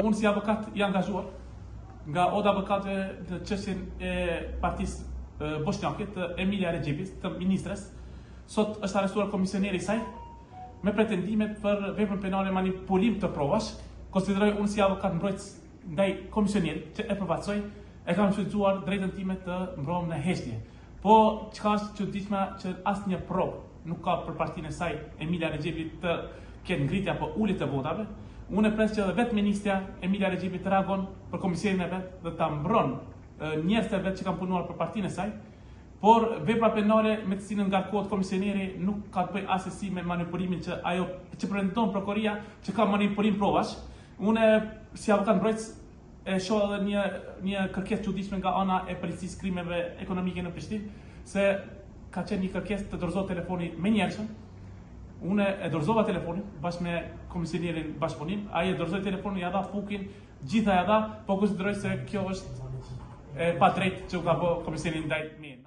unë si avokat i angazhuar nga Oda Avokatëve në çështjen e partisë bosnjake të Emilia Rexhepit, të ministres, sot është arrestuar komisioneri i saj me pretendimet për veprën penale manipulim të provash. Konsideroj unë si avokat mbrojtës ndaj komisionerit që e përfaqësoj, e kam shfrytzuar drejtën time të mbrohem në heshtje. Po çka është çuditshme që asnjë provë nuk ka për partinë e saj Emilia Rexhepit të ketë ngritje apo ulje të votave. Unë pres që vetë ministja Emilia Rexhepit të reagon për komisionin e vet dhe ta mbron njerëzit e vet që kanë punuar për partinë e saj. Por vepra penale me të cilën ngarkohet komisioneri nuk ka të bëjë asesi me manipulimin që ajo që pretendon prokuroria që ka manipulim provash. Unë si avokat mbrojtës e shoh edhe një kërkesë çuditshme nga ana e policisë krimeve ekonomike në Prishtinë, se ka qenë një kërkesë të dorëzohet telefoni me njerëzën. Unë e dorëzova telefonin bashkë me komisionerin bashkëpunim, ai e dorëzoi telefonin, ja dha fukin, gjitha ja dha, po konsideroj se kjo është e padrejtë që u ka bë komisioneri ndaj meje.